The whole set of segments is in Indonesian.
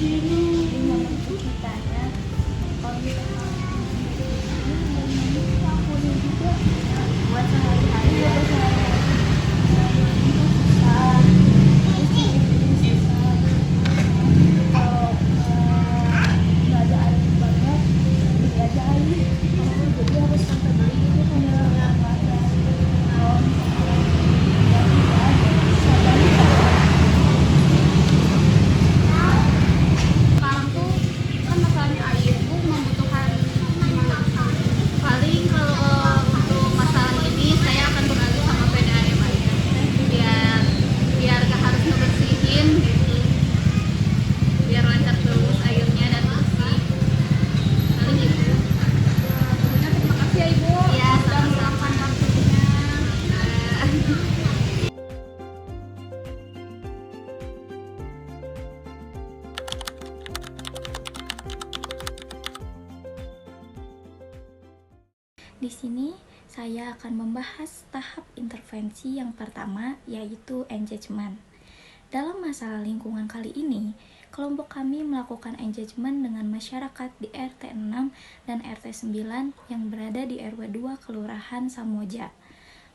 Gimana ceritanya? Kalau misalkan ini aku juga buat sehari-hari ya, buat sehari-hari. Itu susah. Itu susah. Kalau nggak ada air banyak, beli aja air. Jadi harus sampai beli itu kan ya. Kalau misalkan nggak ada, sadar. Sekarang tuh kan masalahnya air tuh membutuhkan paling kalau untuk masalah ini saya akan beralih sama PDAM aja biar biar gak harus ngebersihin gitu, biar lancar terus airnya dan bersih paling gitu. Terima kasih ya Ibu ya, sudah meluangkan waktunya. Di sini saya akan membahas tahap intervensi yang pertama, yaitu engagement. Dalam masalah lingkungan kali ini, kelompok kami melakukan engagement dengan masyarakat di RT 6 dan RT 9 yang berada di RW 2 Kelurahan Samoja.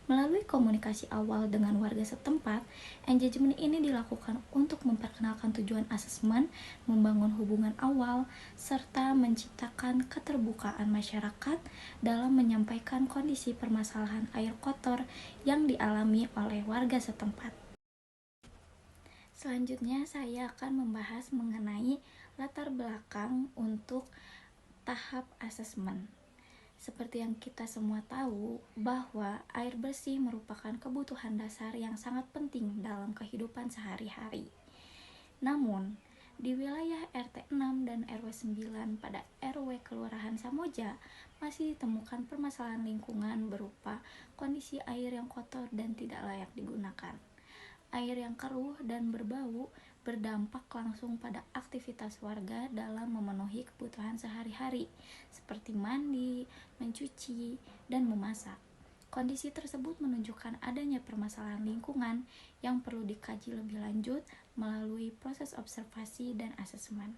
Melalui komunikasi awal dengan warga setempat, engagement ini dilakukan untuk memperkenalkan tujuan asesmen, membangun hubungan awal, serta menciptakan keterbukaan masyarakat dalam menyampaikan kondisi permasalahan air kotor yang dialami oleh warga setempat. Selanjutnya, saya akan membahas mengenai latar belakang untuk tahap asesmen. Seperti yang kita semua tahu, bahwa air bersih merupakan kebutuhan dasar yang sangat penting dalam kehidupan sehari-hari. Namun, di wilayah RT 6 dan RW 9 pada RW Kelurahan Samoja masih ditemukan permasalahan lingkungan berupa kondisi air yang kotor dan tidak layak digunakan. Air yang keruh dan berbau berdampak langsung pada aktivitas warga dalam memenuhi kebutuhan sehari-hari, seperti mandi, mencuci, dan memasak. Kondisi tersebut menunjukkan adanya permasalahan lingkungan yang perlu dikaji lebih lanjut melalui proses observasi dan asesmen.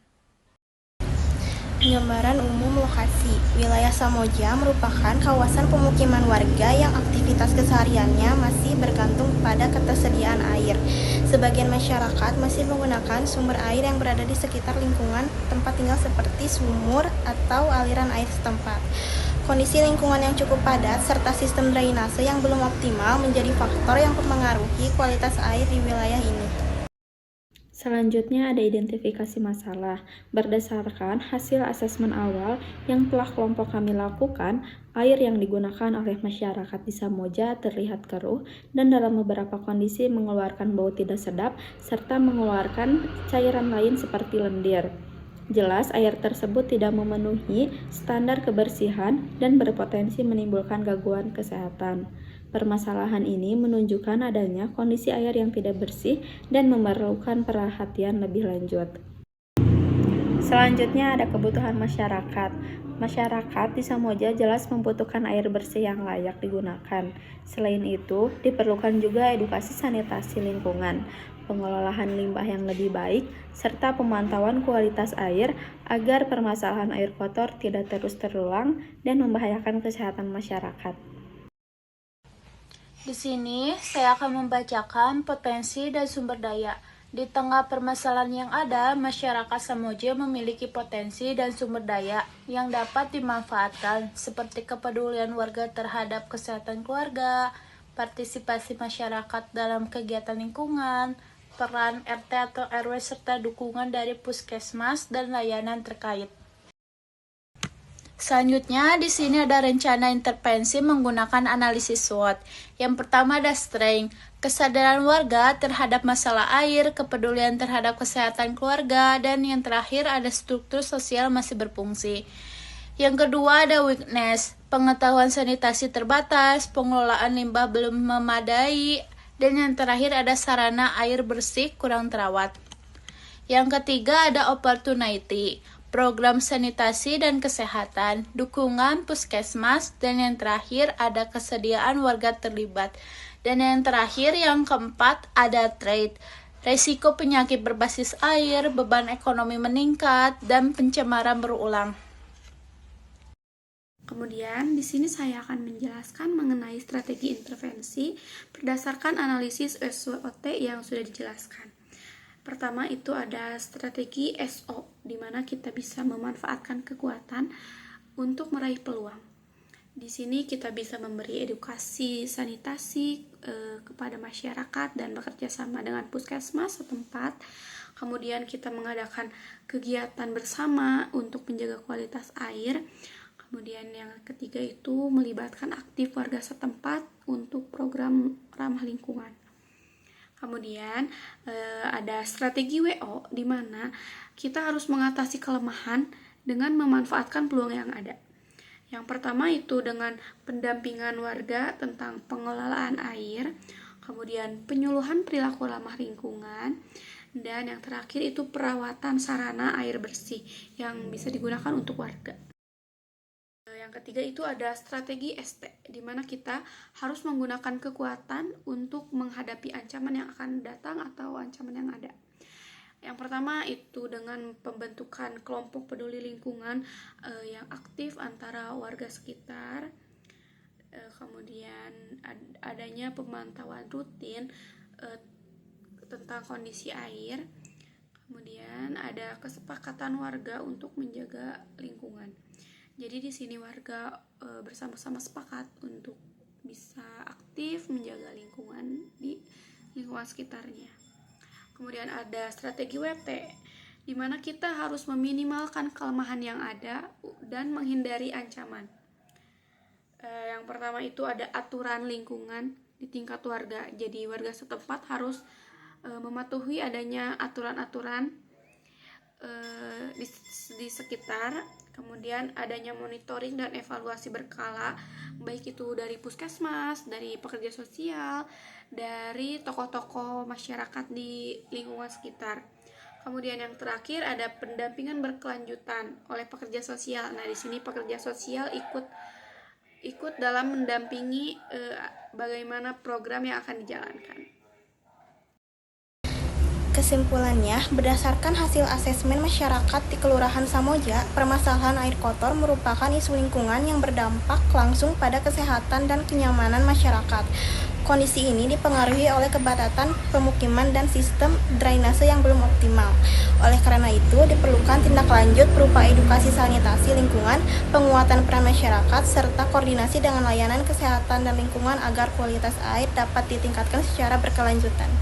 Gambaran umum lokasi. Wilayah Samoja merupakan kawasan pemukiman warga yang aktivitas kesehariannya masih bergantung pada ketersediaan air. Sebagian masyarakat masih menggunakan sumber air yang berada di sekitar lingkungan tempat tinggal seperti sumur atau aliran air setempat. Kondisi lingkungan yang cukup padat serta sistem drainase yang belum optimal menjadi faktor yang mempengaruhi kualitas air di wilayah ini. Selanjutnya ada identifikasi masalah. Berdasarkan hasil asesmen awal yang telah kelompok kami lakukan, air yang digunakan oleh masyarakat di Samoja terlihat keruh dan dalam beberapa kondisi mengeluarkan bau tidak sedap serta mengeluarkan cairan lain seperti lendir. Jelas air tersebut tidak memenuhi standar kebersihan dan berpotensi menimbulkan gangguan kesehatan. Permasalahan ini menunjukkan adanya kondisi air yang tidak bersih dan memerlukan perhatian lebih lanjut. Selanjutnya ada kebutuhan masyarakat. Masyarakat di Samoja jelas membutuhkan air bersih yang layak digunakan. Selain itu, diperlukan juga edukasi sanitasi lingkungan, pengelolaan limbah yang lebih baik, serta pemantauan kualitas air agar permasalahan air kotor tidak terus terulang dan membahayakan kesehatan masyarakat. Di sini saya akan membacakan potensi dan sumber daya. Di tengah permasalahan yang ada, masyarakat Samoja memiliki potensi dan sumber daya yang dapat dimanfaatkan seperti kepedulian warga terhadap kesehatan keluarga, partisipasi masyarakat dalam kegiatan lingkungan, peran RT atau RW serta dukungan dari puskesmas dan layanan terkait. Selanjutnya, di sini ada rencana intervensi menggunakan analisis SWOT. Yang pertama ada strength, kesadaran warga terhadap masalah air, kepedulian terhadap kesehatan keluarga, dan yang terakhir ada struktur sosial masih berfungsi. Yang kedua ada weakness, pengetahuan sanitasi terbatas, pengelolaan limbah belum memadai, dan yang terakhir ada sarana air bersih kurang terawat. Yang ketiga ada opportunity, program sanitasi dan kesehatan, dukungan puskesmas, dan yang terakhir ada kesediaan warga terlibat. Dan yang terakhir yang keempat ada trade, Resiko penyakit berbasis air, beban ekonomi meningkat, dan pencemaran berulang. Kemudian, di sini saya akan menjelaskan mengenai strategi intervensi berdasarkan analisis SWOT yang sudah dijelaskan. Pertama itu ada strategi SO, di mana kita bisa memanfaatkan kekuatan untuk meraih peluang. Di sini kita bisa memberi edukasi sanitasi kepada masyarakat dan bekerja sama dengan puskesmas setempat. Kemudian kita mengadakan kegiatan bersama untuk menjaga kualitas air. Kemudian yang ketiga itu melibatkan aktif warga setempat untuk program ramah lingkungan. Kemudian ada strategi WO, di mana kita harus mengatasi kelemahan dengan memanfaatkan peluang yang ada. Yang pertama itu dengan pendampingan warga tentang pengelolaan air, kemudian penyuluhan perilaku ramah lingkungan, dan yang terakhir itu perawatan sarana air bersih yang bisa digunakan untuk warga. Yang ketiga itu ada strategi ST, di mana kita harus menggunakan kekuatan untuk menghadapi ancaman yang akan datang atau ancaman yang ada. Yang pertama itu dengan pembentukan kelompok peduli lingkungan yang aktif antara warga sekitar. Kemudian adanya pemantauan rutin tentang kondisi air. Kemudian ada kesepakatan warga untuk menjaga lingkungan. Jadi di sini warga bersama-sama sepakat untuk bisa aktif menjaga lingkungan di lingkungan sekitarnya. Kemudian ada strategi WT, di mana kita harus meminimalkan kelemahan yang ada dan menghindari ancaman. Yang pertama itu ada aturan lingkungan di tingkat warga. Jadi warga setempat harus mematuhi adanya aturan-aturan di sekitar. Kemudian adanya monitoring dan evaluasi berkala, baik itu dari puskesmas, dari pekerja sosial, dari tokoh-tokoh masyarakat di lingkungan sekitar. Kemudian yang terakhir ada pendampingan berkelanjutan oleh pekerja sosial. Nah, di sini pekerja sosial ikut dalam mendampingi bagaimana program yang akan dijalankan. Kesimpulannya, berdasarkan hasil asesmen masyarakat di Kelurahan Samoja, permasalahan air kotor merupakan isu lingkungan yang berdampak langsung pada kesehatan dan kenyamanan masyarakat. Kondisi ini dipengaruhi oleh kepadatan pemukiman dan sistem drainase yang belum optimal. Oleh karena itu, diperlukan tindak lanjut berupa edukasi sanitasi lingkungan, penguatan peran masyarakat, serta koordinasi dengan layanan kesehatan dan lingkungan agar kualitas air dapat ditingkatkan secara berkelanjutan.